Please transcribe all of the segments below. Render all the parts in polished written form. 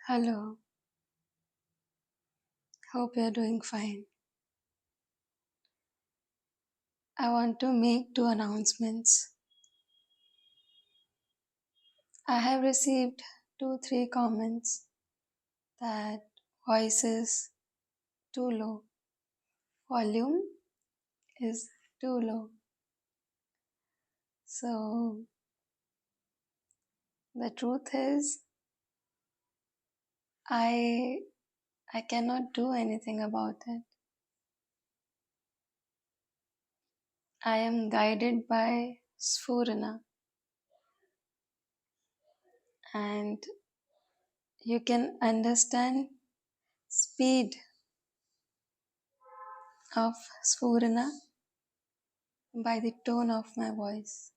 Hello, hope you're doing fine. I want to make two announcements. I have received 2-3 comments that voice is too low, volume is too low. So the truth is, I I cannot do anything about it. I am guided by Sphurana, and you can understand speed of Sphurana by the tone of my voice.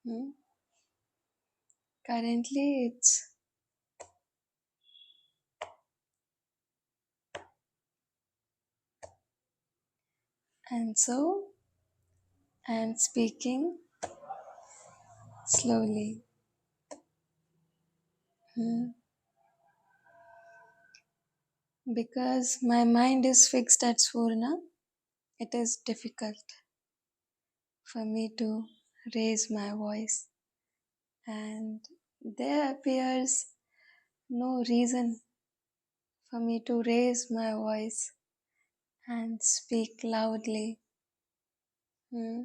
Hmm? Currently, it's and so I'm speaking slowly. Hmm. Because my mind is fixed at Swarna, it is difficult for me to raise my voice, and there appears no reason for me to raise my voice and speak loudly. Hmm.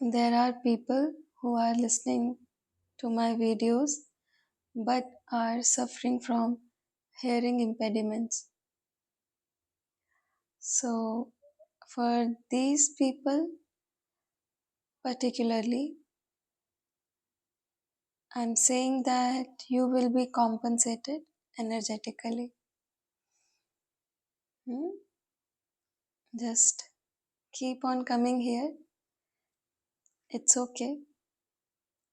There are people who are listening to my videos but are suffering from hearing impediments. So, for these people particularly, I'm saying that you will be compensated energetically. Hmm? Just keep on coming here. It's okay,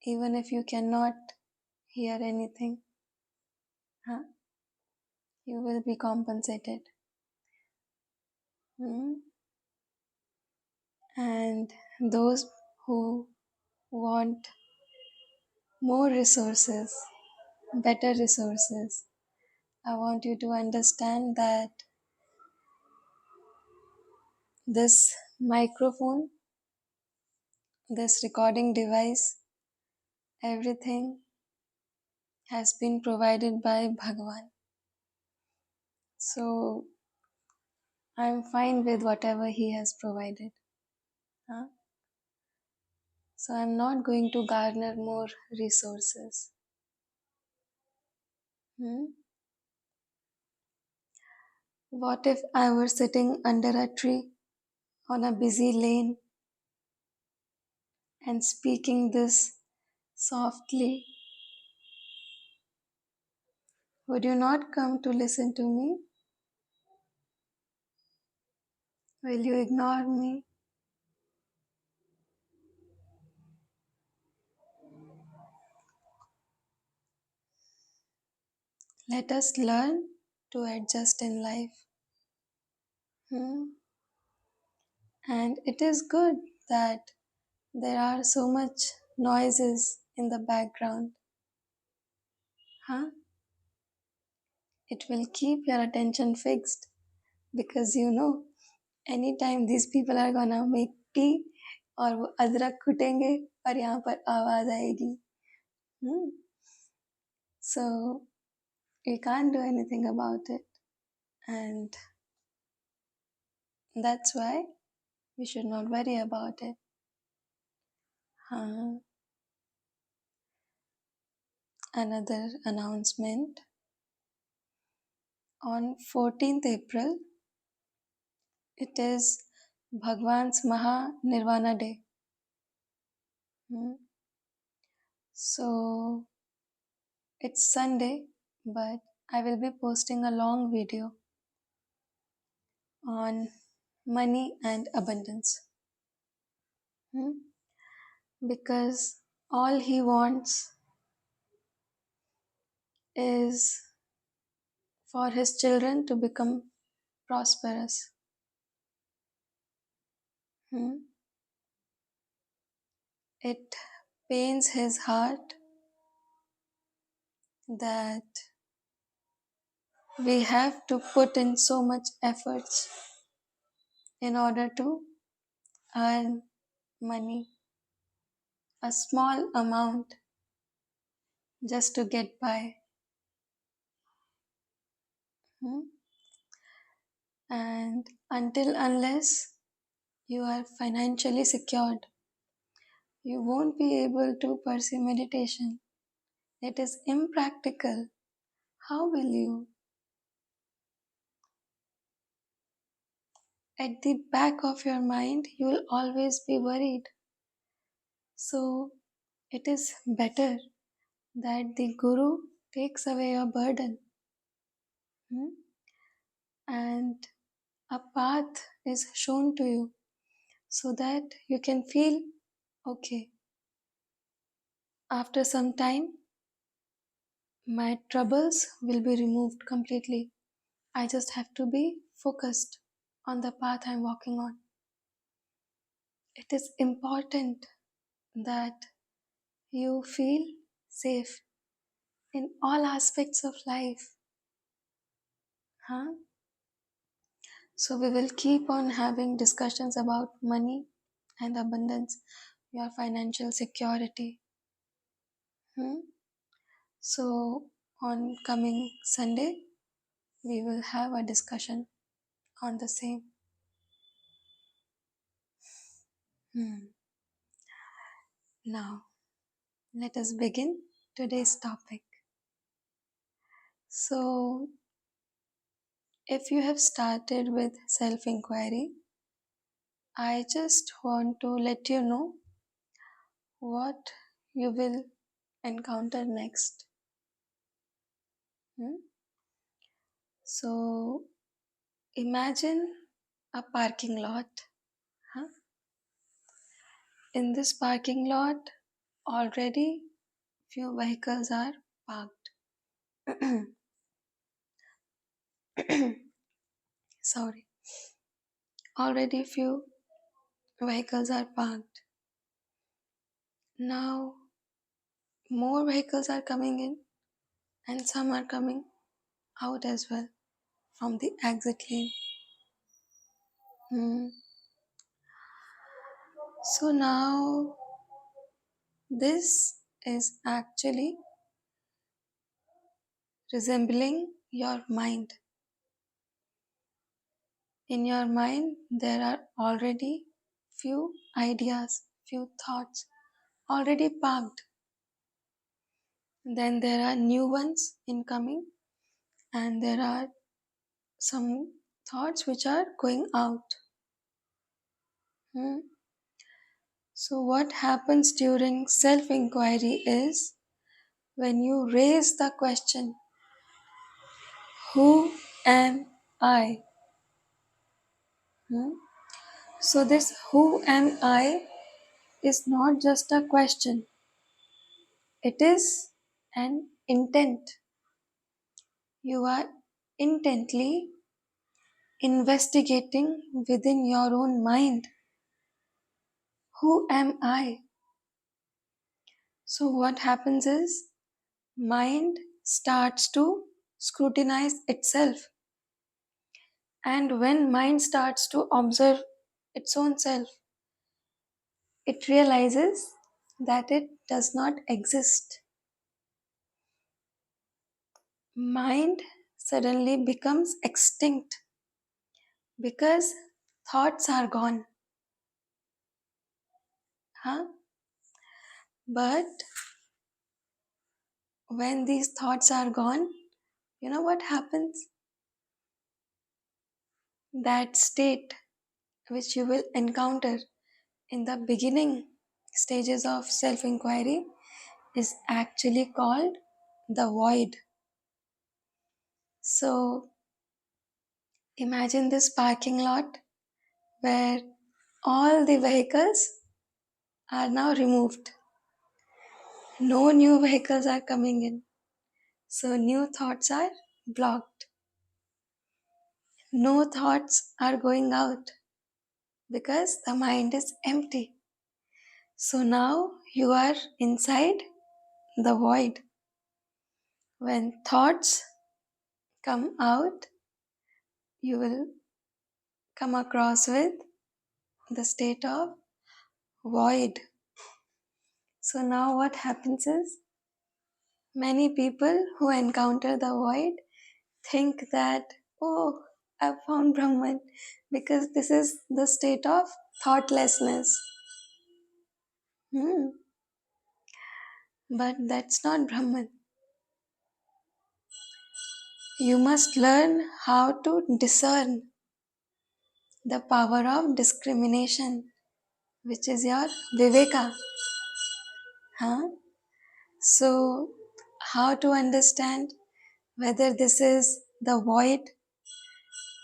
even if you cannot hear anything. Huh? You will be compensated. Hmm? And those who want more resources, better resources, I want you to understand that this microphone, this recording device, everything has been provided by Bhagwan. So I'm fine with whatever he has provided. Huh? So I'm not going to garner more resources. Hmm? What if I were sitting under a tree on a busy lane and speaking this softly? Would you not come to listen to me? Will you ignore me? Let us learn to adjust in life. Hmm? And it is good that there are so much noises in the background. Huh? It will keep your attention fixed because anytime these people are gonna make tea और वो अदरक कूटेंगे और यहाँ पर आवाज आएगी. Hmm? So we can't do anything about it, and that's why we should not worry about it. Huh? Another announcement. On 14th April, it is Bhagwan's Maha Nirvana Day. Hmm? So it's Sunday, but I will be posting a long video on money and abundance. Hmm? Because all he wants is for his children to become prosperous. Hmm? It pains his heart that we have to put in so much efforts in order to earn money, a small amount just to get by. Hmm? And until unless you are financially secured, you won't be able to pursue meditation. It is impractical. How will you? At the back of your mind, you will always be worried. So it is better that the Guru takes away your burden. Hmm? And a path is shown to you so that you can feel okay. After some time, my troubles will be removed completely. I just have to be focused on the path I'm walking on. It is important that you feel safe in all aspects of life. Huh? So, we will keep on having discussions about money and abundance, your financial security. Hmm? So, on coming Sunday, we will have a discussion on the same. Hmm. Now, let us begin today's topic. So, if you have started with self inquiry, I just want to let you know what you will encounter next. Hmm? So, imagine a parking lot. Huh? In this parking lot, already few vehicles are parked. Sorry. Already few vehicles are parked. Now, more vehicles are coming in, and some are coming out as well from the exit lane. Hmm. So now, this is actually resembling your mind. In your mind, there are already few ideas, few thoughts already parked. Then there are new ones incoming, and there are some thoughts which are going out. Hmm. So, what happens during self inquiry is when you raise the question, who am I? Hmm? So, this who am I is not just a question, it is an intent. You are intently investigating within your own mind. Who am I? So, what happens is mind starts to scrutinize itself. And when mind starts to observe its own self, it realizes that it does not exist. Mind suddenly becomes extinct because thoughts are gone. Huh? But when these thoughts are gone, you know what happens? That state which you will encounter in the beginning stages of self inquiry is actually called the void. So imagine this parking lot where all the vehicles are now removed. No new vehicles are coming in. So new thoughts are blocked. No thoughts are going out because the mind is empty. So now you are inside the void. When thoughts come out, you will come across with the state of void. So now what happens is, many people who encounter the void think that, oh, I found Brahman, because this is the state of thoughtlessness. Hmm. But that's not Brahman. You must learn how to discern the power of discrimination, which is your viveka. Huh? So, how to understand whether this is the void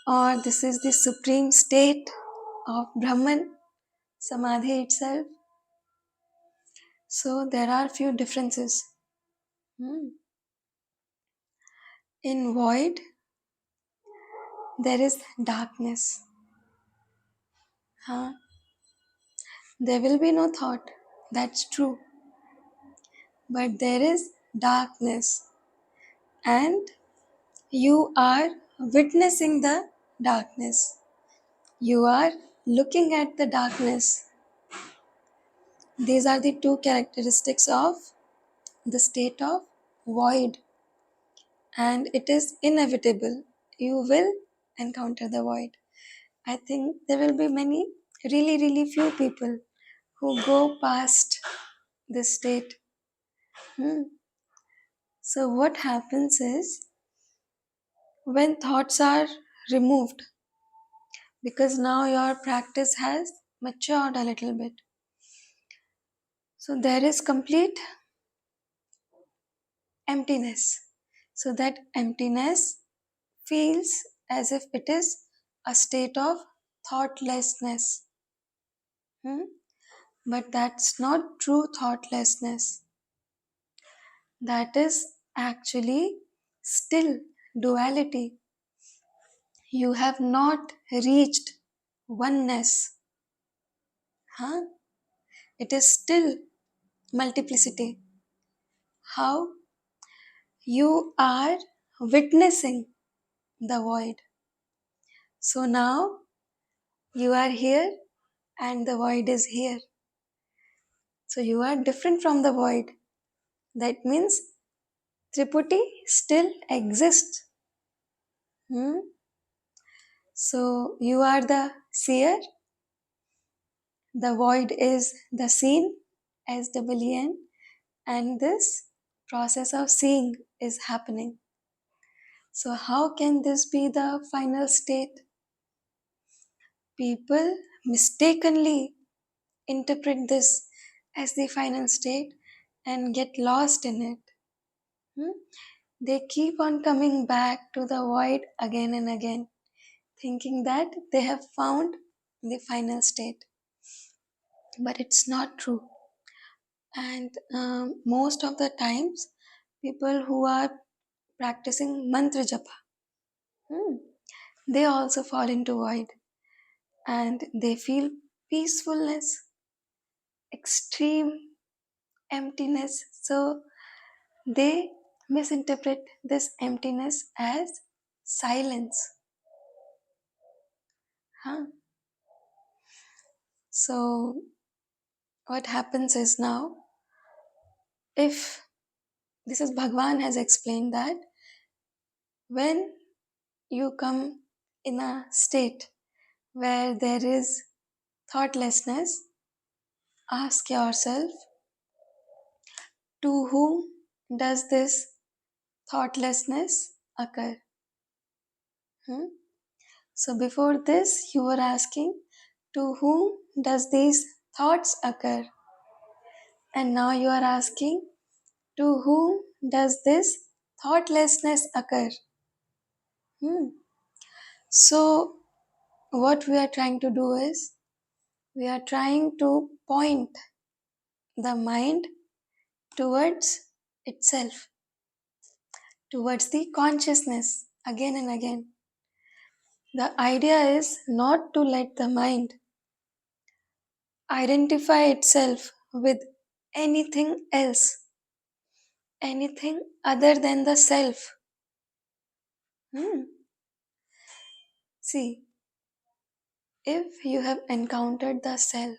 or this is the supreme state of Brahman, Samadhi itself? So, there are few differences. Hmm. In void, there is darkness. Huh? There will be no thought. That's true. But there is darkness, and you are witnessing the darkness. You are looking at the darkness. These are the two characteristics of the state of void, and it is inevitable. You will encounter the void. I think there will be many, really, really few people who go past this state. Hmm. So, what happens is, when thoughts are removed, because now your practice has matured a little bit, so there is complete emptiness. So, that emptiness feels as if it is a state of thoughtlessness. Hmm? But that's not true thoughtlessness. That is actually still duality. You have not reached oneness. Huh? It is still multiplicity. How? You are witnessing the void. So now you are here and the void is here. So you are different from the void. That means Triputi still exists. Hmm? So you are the seer, the void is the seen, SWN, and this process of seeing is happening. So, how can this be the final state? People mistakenly interpret this as the final state and get lost in it. Hmm? They keep on coming back to the void again and again, thinking that they have found the final state. But it's not true. And most of the times, people who are practicing mantra japa, hmm, they also fall into void and they feel peacefulness, extreme emptiness. So they misinterpret this emptiness as silence. Huh? So what happens is, now, if this is Bhagwan has explained that when you come in a state where there is thoughtlessness, ask yourself, to whom does this thoughtlessness occur? Hmm? So before this, you were asking, to whom does these thoughts occur? And now you are asking, to whom does this thoughtlessness occur? Hmm. So what we are trying to do is, we are trying to point the mind towards itself, towards the consciousness again and again. The idea is not to let the mind identify itself with anything else, anything other than the self. Hmm. See, if you have encountered the self,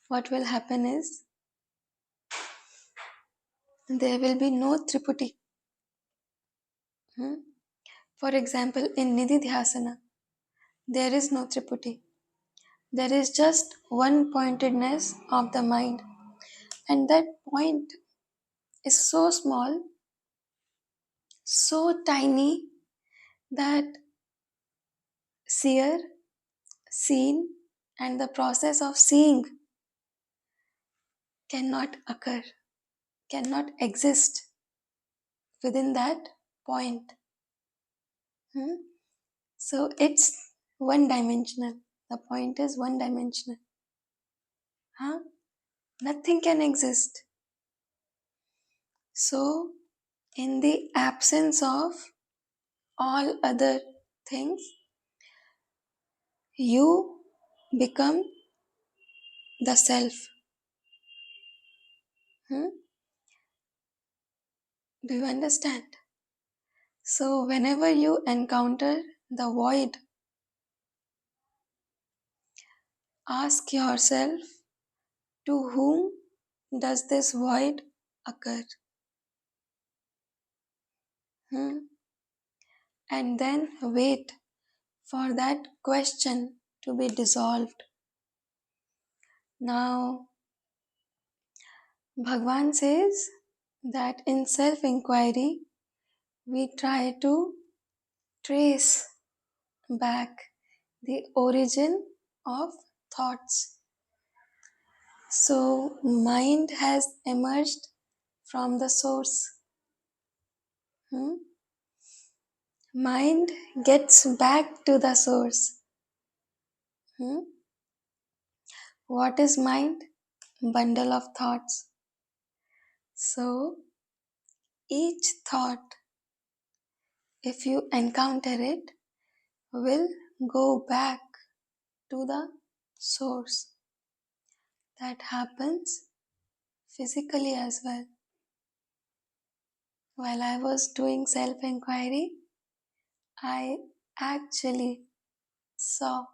what will happen is there will be no triputi. Hmm. For example, in Nididhyasana, there is no triputi. There is just one pointedness of the mind, and that point is so small, so tiny that seer, seen, and the process of seeing cannot occur, cannot exist within that point. Hmm? So it's one dimensional. The point is one dimensional. Huh? Nothing can exist. So, in the absence of all other things, you become the self. Hmm? Do you understand? So, whenever you encounter the void, ask yourself, to whom does this void occur? Hmm? And then wait for that question to be dissolved. Now, Bhagwan says that in self inquiry, we try to trace back the origin of thoughts. So, mind has emerged from the source. Hmm? Mind gets back to the source. Hmm? What is mind? Bundle of thoughts. So, each thought, if you encounter it, will go back to the source. That happens physically as well. While I was doing self inquiry, I actually saw,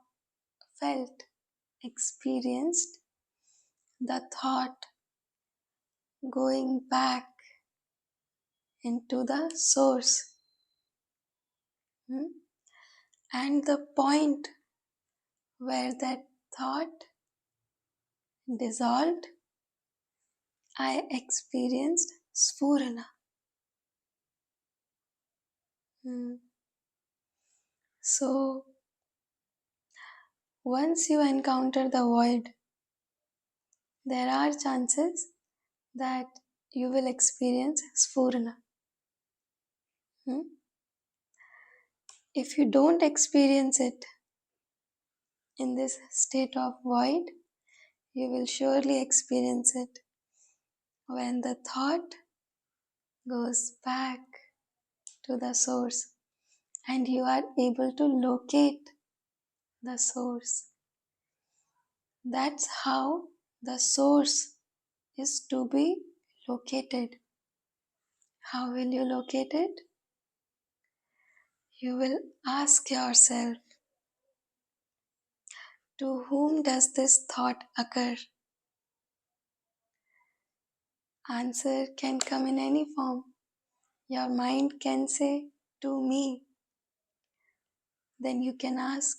felt, experienced the thought going back into the source. Hmm? And the point where that thought dissolved, I experienced Sphurana. Hmm. So, once you encounter the void, there are chances that you will experience Sphurana. Hmm? If you don't experience it in this state of void, you will surely experience it when the thought goes back to the source and you are able to locate the source. That's how the source is to be located. How will you locate it? You will ask yourself, to whom does this thought occur? Answer can come in any form. Your mind can say, to me. Then you can ask,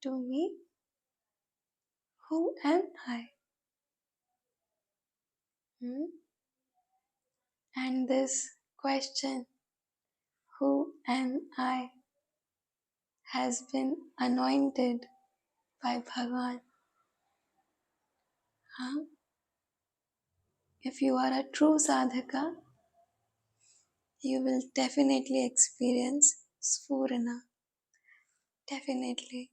to me? Who am I? Hmm? And this question, who am I, has been anointed by Bhagavan. Huh? If you are a true sadhaka, you will definitely experience Sphurana. Definitely.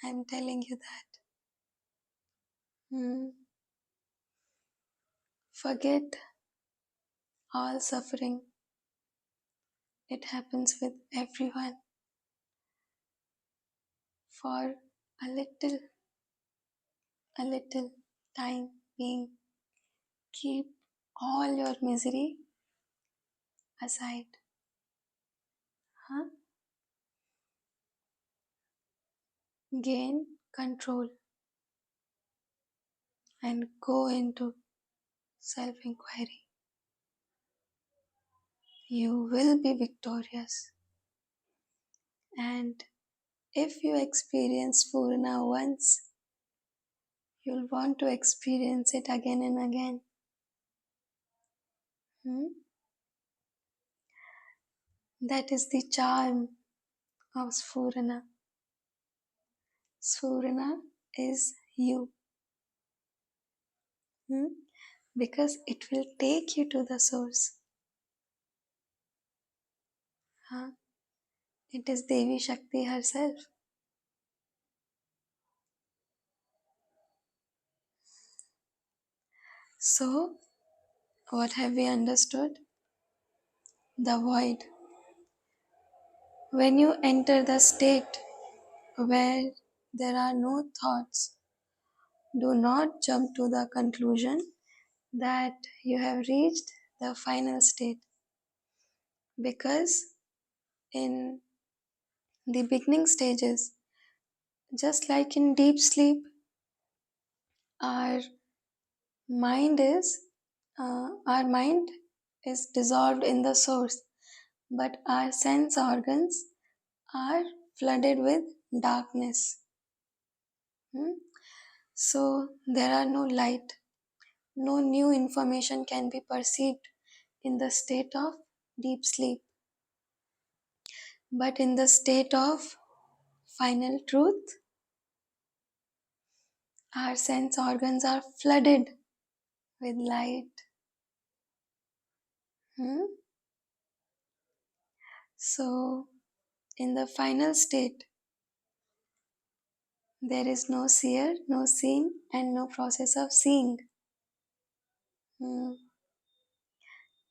I'm telling you that. Hmm. Forget all suffering. It happens with everyone. For a little, time being. Keep all your misery aside. Huh? Gain control and go into self inquiry. You will be victorious. And if you experience Purna once, you'll want to experience it again and again. Hmm? That is the charm of Sphurana. Sphurana is you. Hmm? Because it will take you to the source. Huh? It is Devi Shakti herself. So, what have we understood? The void. When you enter the state where there are no thoughts, do not jump to the conclusion that you have reached the final state, because in the beginning stages, just like in deep sleep, our our mind is dissolved in the source, but our sense organs are flooded with darkness. Hmm? So there are no light, no new information can be perceived in the state of deep sleep. But in the state of final truth, our sense organs are flooded with light. Hmm? So, in the final state, there is no seer, no seeing, and no process of seeing. Hmm.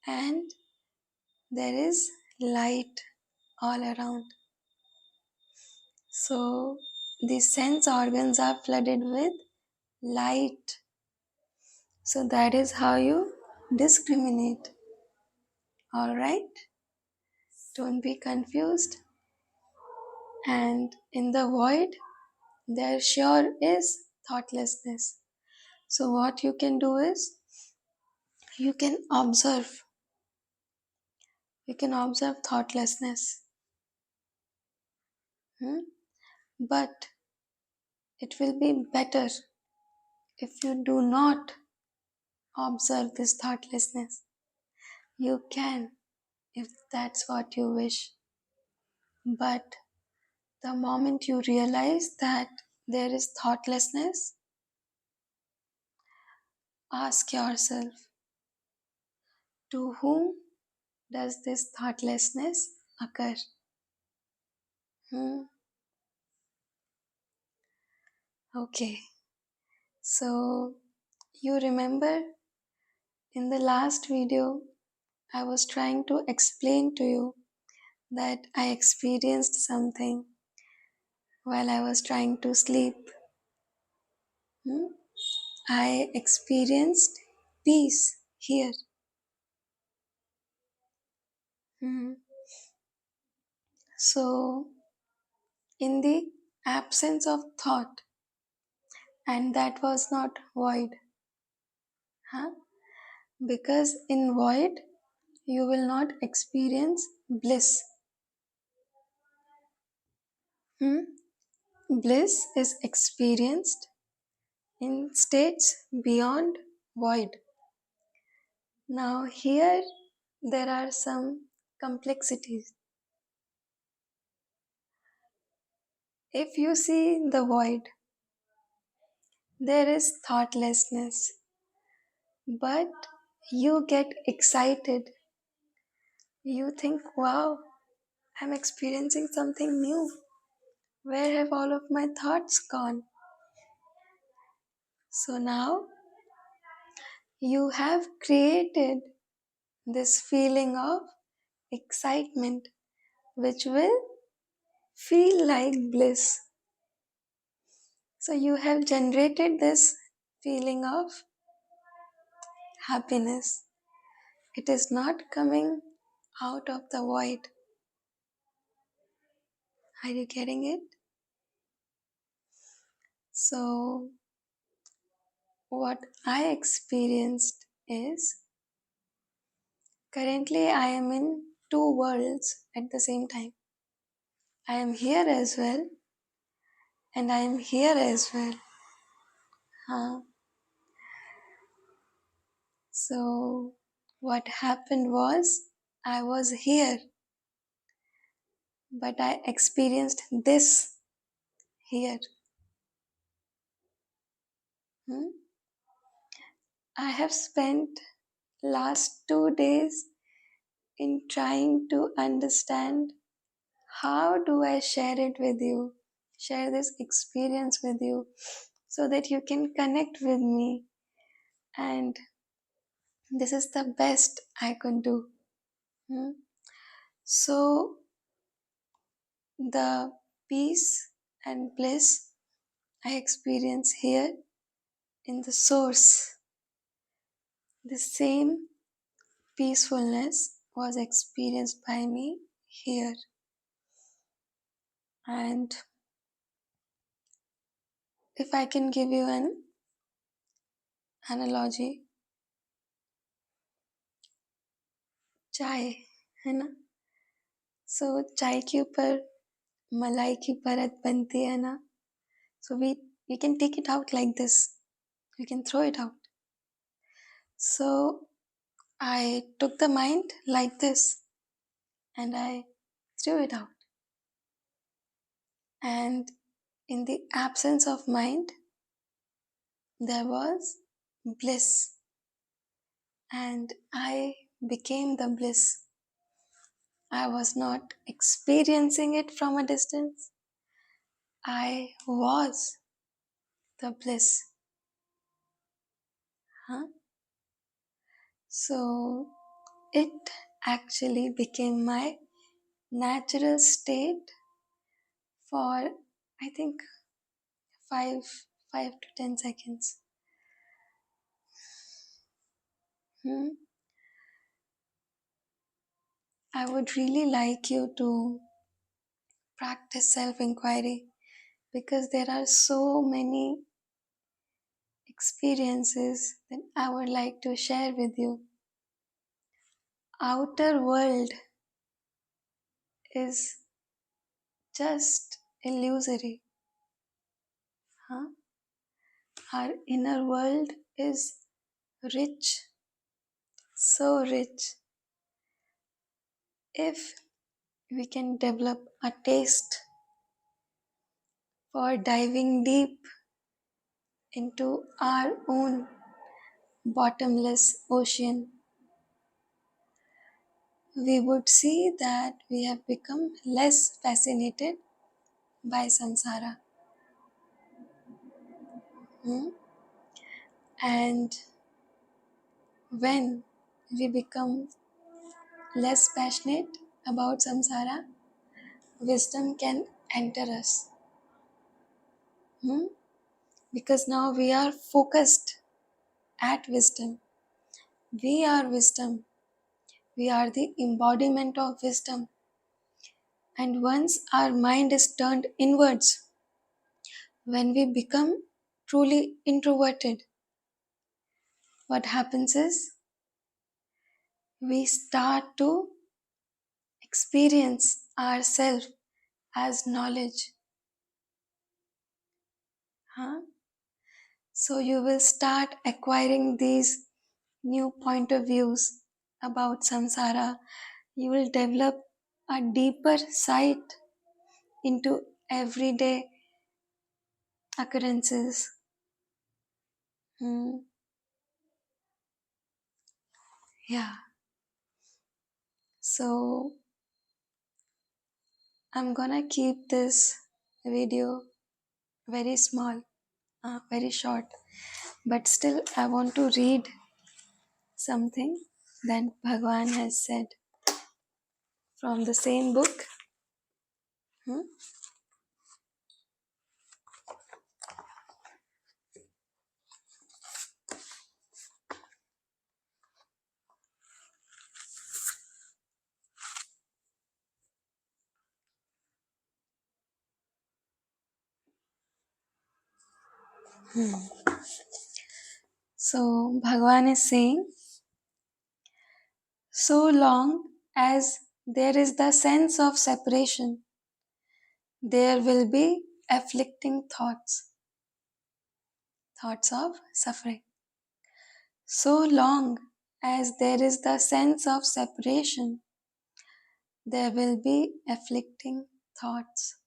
And there is light all around. So, the sense organs are flooded with light. So, that is how you discriminate. Alright? Don't be confused. And in the void, there sure is thoughtlessness. So, what you can do is you can observe. You can observe thoughtlessness. Hmm? But it will be better if you do not observe this thoughtlessness. You can, if that's what you wish. But the moment you realize that there is thoughtlessness, ask yourself, to whom does this thoughtlessness occur? Hmm? Okay, so you remember in the last video, I was trying to explain to you that I experienced something while I was trying to sleep. Hmm? I experienced peace here. Hmm. So, in the absence of thought, and that was not void. Huh? Because in void, you will not experience bliss. Hmm? Bliss is experienced in states beyond void. Now, here there are some complexities. If you see the void, there is thoughtlessness, but you get excited. You think, wow, I'm experiencing something new. Where have all of my thoughts gone? So now you have created this feeling of excitement, which will feel like bliss. So you have generated this feeling of happiness. It is not coming out of the void. Are you getting it? So, what I experienced is currently I am in two worlds at the same time. I am here as well and I am here as well. Huh? So, what happened was I was here, but I experienced this here. Hmm? I have spent last 2 days in trying to understand how do I share it with you, share this experience with you so that you can connect with me, and this is the best I could do. Hmm? So the peace and bliss I experience here in the source, the same peacefulness was experienced by me here. And if I can give you an analogy, चाय है ना. So चाय के ऊपर मलाई की परत बनती है ना. So we can take it out like this. We can throw it out. So I took the mind like this and I threw it out. And in the absence of mind, there was bliss. And I became the bliss. I was not experiencing it from a distance. I was the bliss. Huh? So it actually became my natural state for I think 5 5 to 10 seconds. Hmm? I would really like you to practice self inquiry because there are so many experiences that I would like to share with you. Outer world is just illusory. Huh? Our inner world is rich, so rich. If we can develop a taste for diving deep into our own bottomless ocean, we would see that we have become less fascinated by samsara. Hmm? And when we become less passionate about samsara, wisdom can enter us. Hmm? Because now we are focused at wisdom. We are wisdom. We are the embodiment of wisdom. And once our mind is turned inwards, when we become truly introverted, what happens is we start to experience ourselves as knowledge. Huh? So you will start acquiring these new point of views about samsara. You will develop a deeper sight into everyday occurrences. Hmm. Yeah. So I'm gonna keep this video very small, very short, but still I want to read something that Bhagwan has said from the same book. Hmm? So Bhagavan is saying, so long as there is the sense of separation, there will be afflicting thoughts, thoughts of suffering. So long as there is the sense of separation, there will be afflicting thoughts.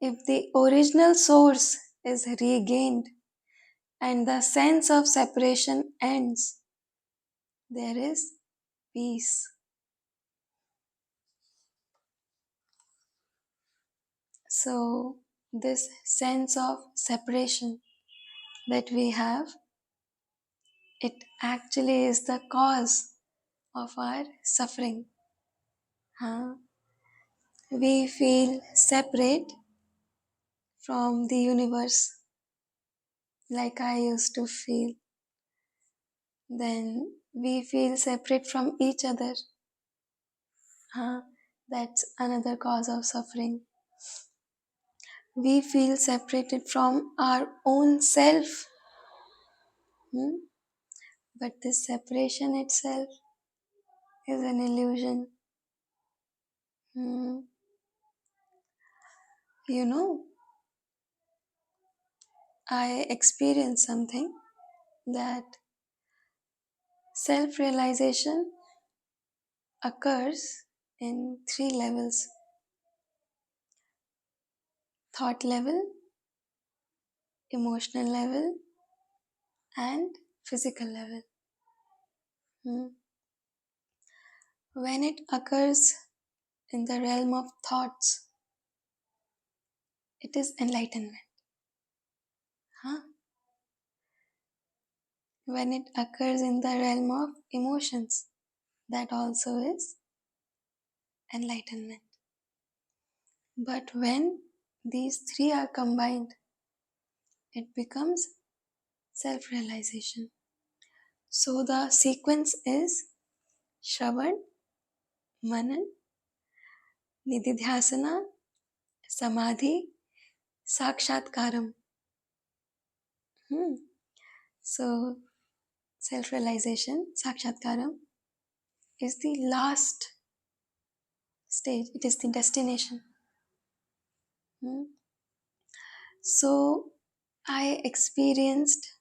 If the original source is regained and the sense of separation ends, there is peace. So, this sense of separation that we have, it actually is the cause of our suffering. Huh? We feel separate from the universe, like I used to feel. Then we feel separate from each other. Huh? That's another cause of suffering. We feel separated from our own self. But this separation itself is an illusion. Hmm. You know, I experienced something that self realization occurs in three levels: thought level, emotional level, and physical level. Hmm. When it occurs in the realm of thoughts, it is enlightenment. Huh? When it occurs in the realm of emotions, that also is enlightenment. But when these three are combined, it becomes self realization. So the sequence is Shravan, Manan, Nididhyasana, Samadhi, Sakshatkaram. So self realization, Sakshatkaram, is the last stage, it is the destination. So I experienced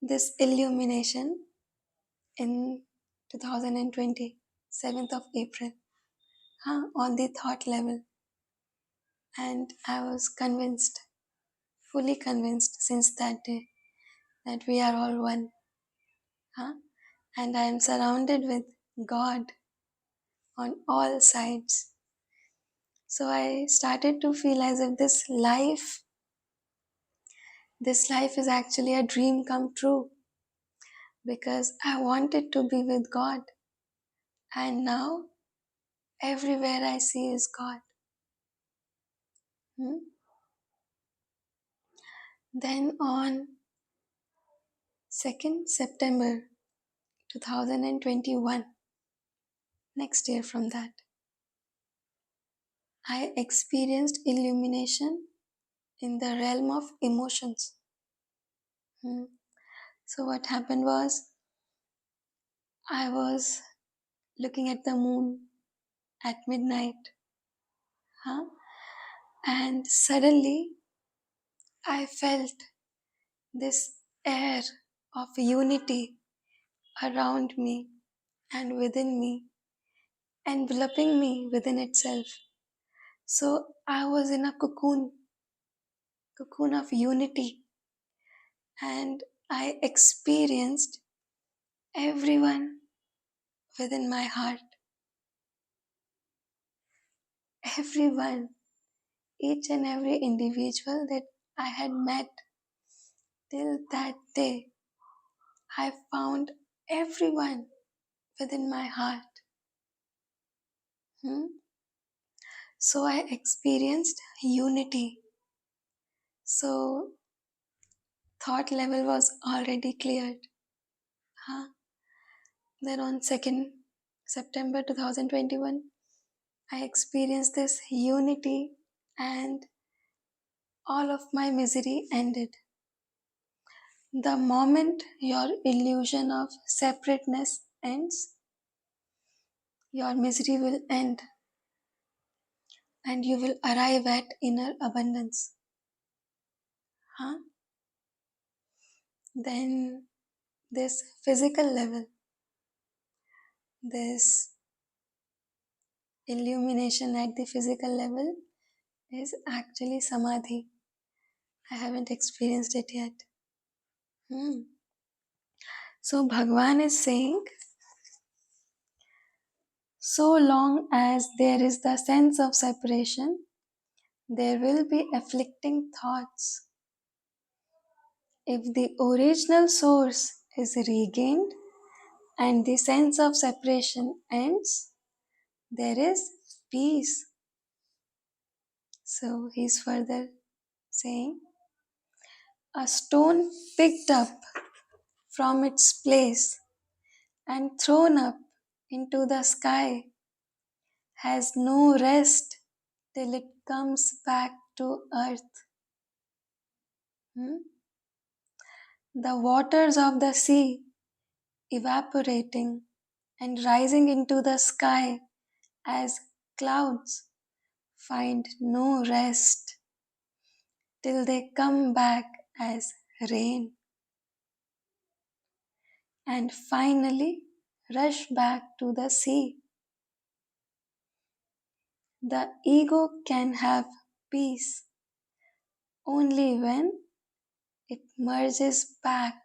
this illumination in 2020, 7th of April, on the thought level. And I was convinced, fully convinced since that day, that we are all one. And I am surrounded with God on all sides. So I started to feel as if this life is actually a dream come true, because I wanted to be with God, and now everywhere I see is God. Then on 2nd September 2021, next year from that, I experienced illumination in the realm of emotions. So what happened was, I was looking at the moon at midnight, and suddenly I felt this air of unity around me and within me, enveloping me within itself. So I was in a cocoon of unity, and I experienced everyone within my heart. Everyone, each and every individual that I had met till that day, I found everyone within my heart. So I experienced unity. So thought level was already cleared. Then on 2nd September 2021, I experienced this unity, and all of my misery ended. The moment your illusion of separateness ends, your misery will end and you will arrive at inner abundance. Huh? Then this physical level, this illumination at the physical level is actually samadhi. I haven't experienced it yet. So Bhagwan is saying, so long as there is the sense of separation, there will be afflicting thoughts. If the original source is regained and the sense of separation ends, there is peace. So he's further saying, a stone picked up from its place and thrown up into the sky has no rest till it comes back to earth. The waters of the sea evaporating and rising into the sky as clouds find no rest till they come back as rain and finally rush back to the sea. The ego can have peace only when it merges back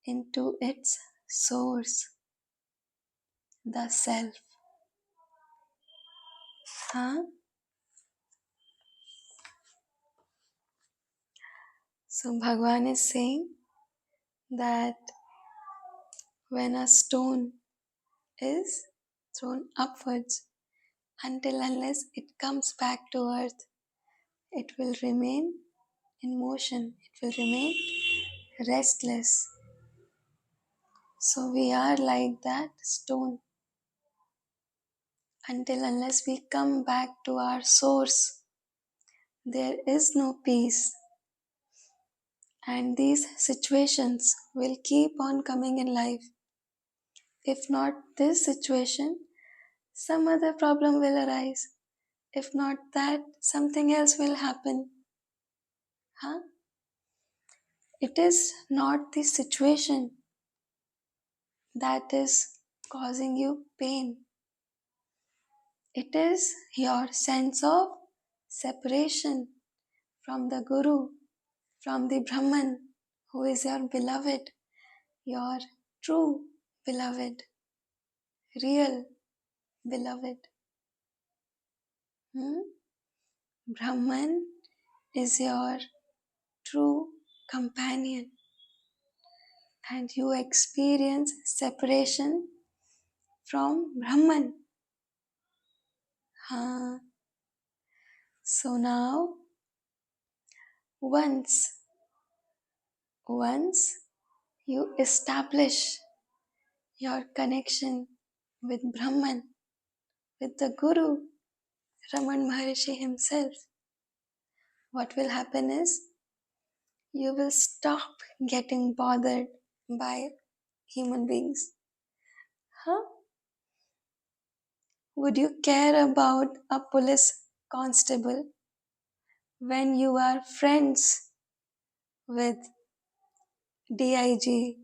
into its source, the self. Huh? So Bhagwan is saying that when a stone is thrown upwards, until unless it comes back to earth, it will remain in motion, it will remain restless. So we are like that stone. Until unless we come back to our source, there is no peace. And these situations will keep on coming in life. If not this situation, some other problem will arise. If not that, something else will happen. Huh? It is not the situation that is causing you pain. It is your sense of separation from the Guru, from the Brahman, who is your beloved, your true beloved, real beloved. Brahman is your true companion and you experience separation from Brahman. So now, once you establish your connection with Brahman, with the Guru, Raman Maharishi himself, what will happen is you will stop getting bothered by human beings. Would you care about a police constable when you are friends with DIG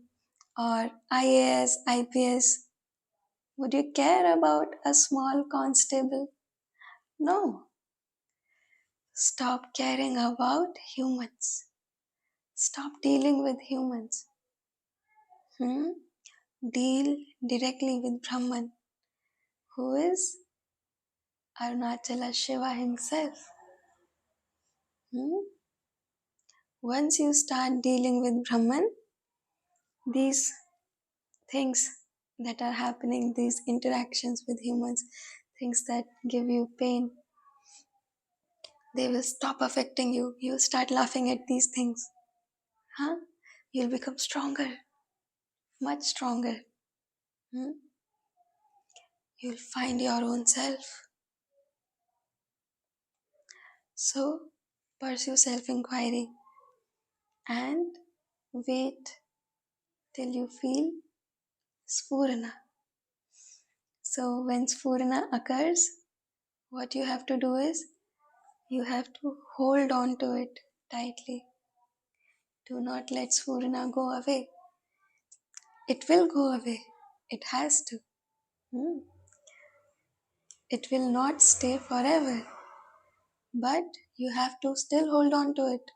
or IAS, IPS? Would you care about a small constable? No. Stop caring about humans. Stop dealing with humans. Deal directly with Brahman, who is Arunachala Shiva himself. Once you start dealing with Brahman, these things that are happening, these interactions with humans, things that give you pain, they will stop affecting you. You'll start laughing at these things. You'll become stronger, much stronger. You'll find your own self. So, pursue self inquiry and wait till you feel Sphurana. So, when Sphurana occurs, what you have to do is you have to hold on to it tightly. Do not let Sphurana go away. It will go away. It has to. Hmm. It will not stay forever. But you have to still hold on to it.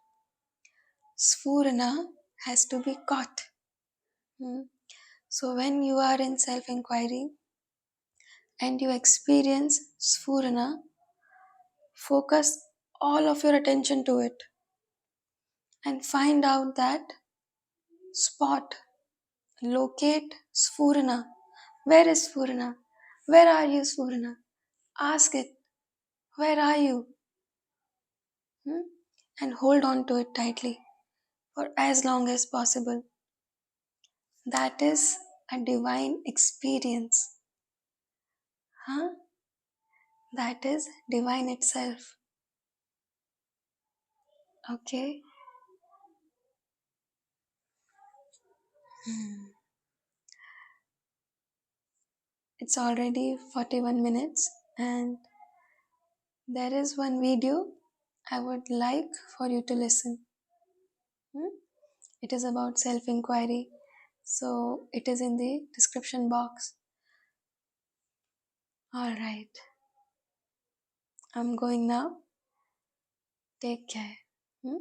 Sphurana has to be caught. Hmm. So when you are in self-inquiry and you experience Sphurana, focus all of your attention to it and find out that spot. Locate Sphurana. Where is Sphurana? Where are you, Sphurana? Ask it. Where are you? Hmm? And hold on to it tightly for as long as possible. That is a divine experience. Huh? That is divine itself. Okay? Hmm. It's already 41 minutes, and there is one video I would like for you to listen. Hmm? It is about self inquiry, so it is in the description box. Alright, I'm going now. Take care. Hmm?